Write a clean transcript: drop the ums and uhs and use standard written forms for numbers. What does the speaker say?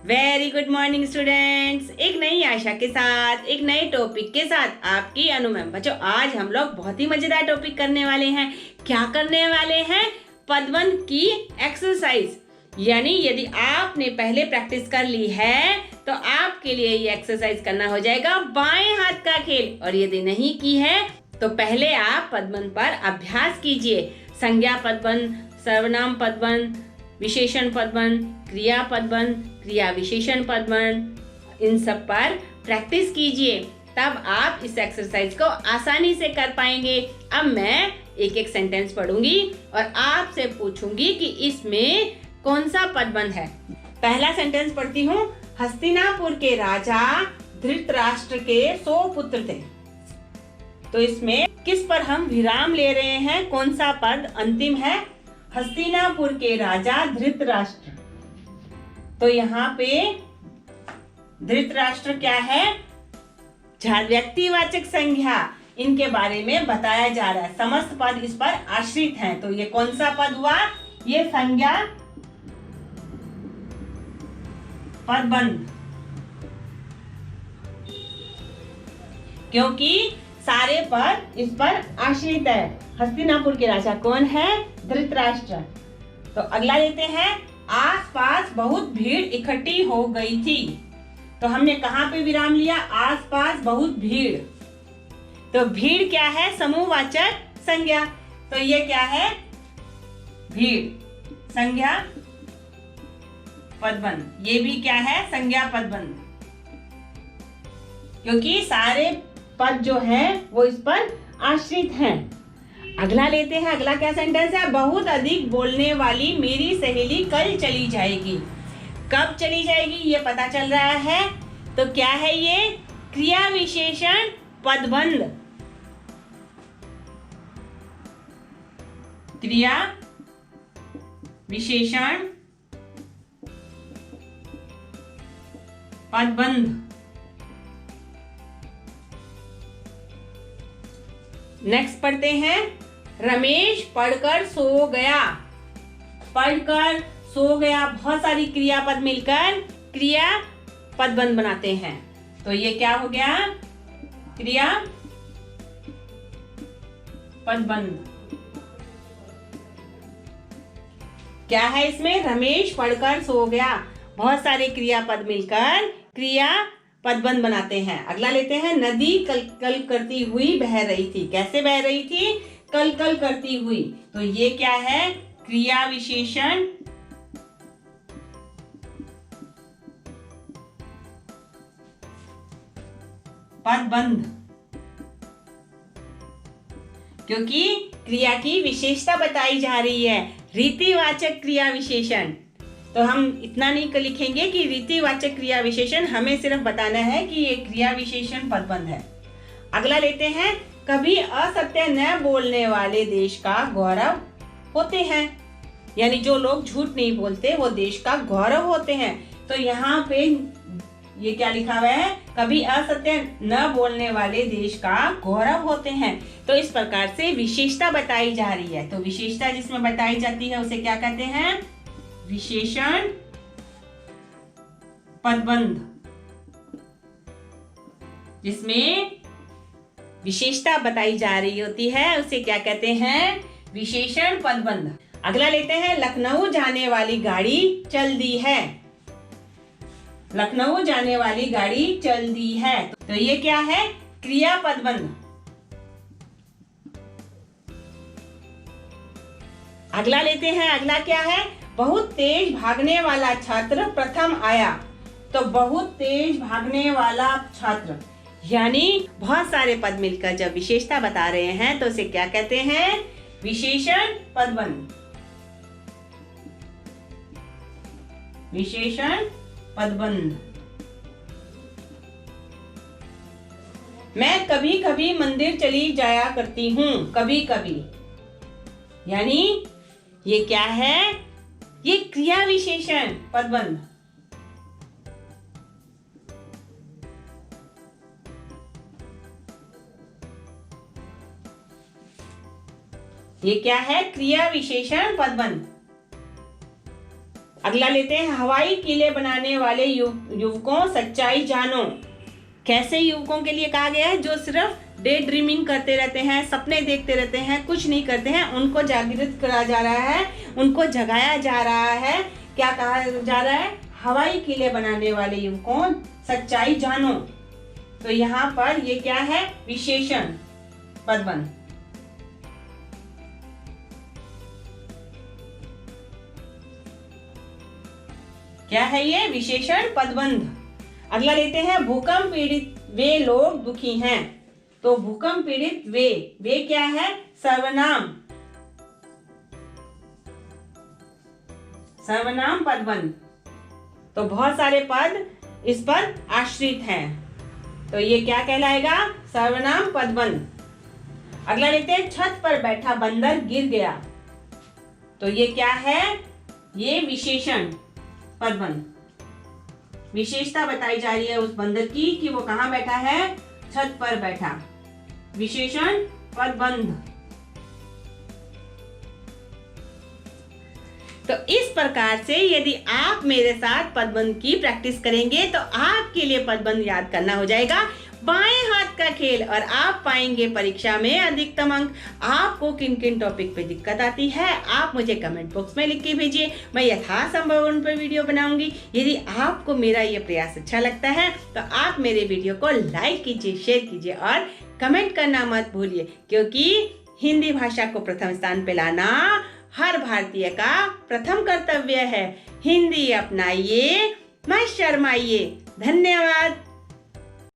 Very good morning students. एक नई आशा के साथ एक नए टॉपिक के साथ आपकी अनु मैम। बच्चों, आज हम लोग बहुत ही मजेदार टॉपिक करने वाले हैं। क्या करने वाले हैं? पदबंध की एक्सरसाइज। यानी यदि आपने पहले प्रैक्टिस कर ली है तो आपके लिए ये एक्सरसाइज करना हो जाएगा बाएं हाथ का खेल, और यदि नहीं की है तो पहले आप पदबंध पर अभ्यास कीजिए। संज्ञा पदबंध, सर्वनाम पदबंध, विशेषण पदबंध, क्रिया पदबंध, क्रिया विशेषण पदबंध, इन सब पर प्रैक्टिस कीजिए, तब आप इस एक्सरसाइज को आसानी से कर पाएंगे। अब मैं एक एक सेंटेंस पढ़ूंगी और आपसे पूछूंगी कि इसमें कौन सा पदबंध है। पहला सेंटेंस पढ़ती हूँ। हस्तिनापुर के राजा धृतराष्ट्र के 100 पुत्र थे। तो इसमें किस पर हम विराम ले रहे हैं? कौन सा पद अंतिम है? हस्तिनापुर के राजा धृतराष्ट्र। तो यहाँ पे धृतराष्ट्र क्या है? व्यक्तिवाचक संज्ञा, इनके बारे में बताया जा रहा है। समस्त पद इस पर आश्रित हैं। तो ये कौन सा पद हुआ? ये संज्ञा पदबंध, क्योंकि सारे पद इस पर आश्रित है। हस्तिनापुर के राजा कौन है? धृतराष्ट्र। तो अगला लेते हैं। आसपास बहुत भीड़ इकट्ठी हो गई थी। तो हमने कहां पे विराम लिया? आसपास बहुत भीड़। तो भीड़ क्या है? समूहवाचक संज्ञा। तो ये क्या है? भीड़, संज्ञा पदबंध। ये भी क्या है? संज्ञा पदबंध, क्योंकि सारे पद जो है वो इस पर आश्रित हैं। अगला लेते हैं। अगला क्या सेंटेंस है? बहुत अधिक बोलने वाली मेरी सहेली कल चली जाएगी। कब चली जाएगी ये पता चल रहा है। तो क्या है ये? क्रिया विशेषण पदबंध। क्रिया विशेषण पदबंध। नेक्स्ट पढ़ते हैं। रमेश पढ़कर सो गया। पढ़कर सो गया, बहुत सारी क्रियापद मिलकर क्रिया पदबंध बनाते हैं। तो ये क्या हो गया? क्रिया पदबंध। क्या है इसमें? रमेश पढ़कर सो गया, बहुत सारे क्रियापद मिलकर क्रिया पदबंध बनाते हैं। अगला लेते हैं। नदी कल कल करती हुई बह रही थी। कैसे बह रही थी? कल कल करती हुई। तो ये क्या है? क्रिया विशेषण पदबंध, क्योंकि क्रिया की विशेषता बताई जा रही है। रीतिवाचक क्रिया विशेषण। तो हम इतना नहीं लिखेंगे कि रीतिवाचक क्रिया विशेषण, हमें सिर्फ बताना है कि ये क्रिया विशेषण पदबंध है। अगला लेते हैं। कभी असत्य न बोलने वाले देश का गौरव होते हैं। यानी जो लोग झूठ नहीं बोलते वो देश का गौरव होते हैं। तो यहाँ पे ये क्या लिखा हुआ है? कभी असत्य न बोलने वाले देश का गौरव होते हैं। तो इस प्रकार से विशेषता बताई जा रही है। तो विशेषता जिसमें बताई जाती है उसे क्या कहते हैं? विशेषण पदबंध। जिसमें विशेषता बताई जा रही होती है उसे क्या कहते हैं? विशेषण पदबंध। अगला लेते हैं। लखनऊ जाने वाली गाड़ी चल दी है। लखनऊ जाने वाली गाड़ी चल दी है। तो ये क्या है? क्रिया पदबंध। अगला लेते हैं। अगला क्या है? बहुत तेज भागने वाला छात्र प्रथम आया। तो बहुत तेज भागने वाला छात्र, यानी बहुत सारे पद मिलकर जब विशेषता बता रहे हैं तो उसे क्या कहते हैं? विशेषण पदबंध। विशेषण पदबंध। मैं कभी कभी मंदिर चली जाया करती हूँ। कभी कभी, यानी ये क्या है? ये क्रिया विशेषण पदबंध। ये क्या है? क्रिया विशेषण पदबंध। अगला लेते हैं, हवाई किले बनाने वाले युवकों सच्चाई जानो। कैसे युवकों के लिए कहा गया है? जो सिर्फ डे ड्रीमिंग करते रहते हैं, सपने देखते रहते हैं, कुछ नहीं करते हैं, उनको जागृत करा जा रहा है, उनको जगाया जा रहा है। क्या कहा जा रहा है? हवाई किले बनाने वाले युवकों सच्चाई जानो। तो यहाँ पर ये क्या है? विशेषण पदबंध। क्या है ये? विशेषण पदबंध। अगला लेते हैं, भूकंप पीड़ित वे लोग दुखी हैं। तो भूकंप पीड़ित वे क्या है? सर्वनाम। सर्वनाम पदबंध। तो बहुत सारे पद इस पर आश्रित हैं, तो ये क्या कहलाएगा? सर्वनाम पदबंध। अगला लेते हैं, छत पर बैठा बंदर गिर गया। तो ये क्या है? ये विशेषण पदबंध। विशेषता बताई जा रही है उस बंदर की कि वो कहाँ बैठा है? छत पर बैठा। विशेषण पदबंध। तो इस प्रकार से यदि आप मेरे साथ पदबंध की प्रैक्टिस करेंगे तो आपके लिए पदबंध याद करना हो जाएगा बाएं हाथ का खेल, और आप पाएंगे परीक्षा में अधिकतम अंक। आपको किन किन टॉपिक पे दिक्कत आती है आप मुझे कमेंट बॉक्स में लिख के भेजिए, मैं यथासंभव उन पर वीडियो बनाऊंगी। यदि आपको मेरा ये प्रयास अच्छा लगता है तो आप मेरे वीडियो को लाइक कीजिए, शेयर कीजिए और कमेंट करना मत भूलिए, क्योंकि हिंदी भाषा को प्रथम स्थान पे लाना हर भारतीय का प्रथम कर्तव्य है। हिंदी अपनाइए, मत शर्माइए। धन्यवाद।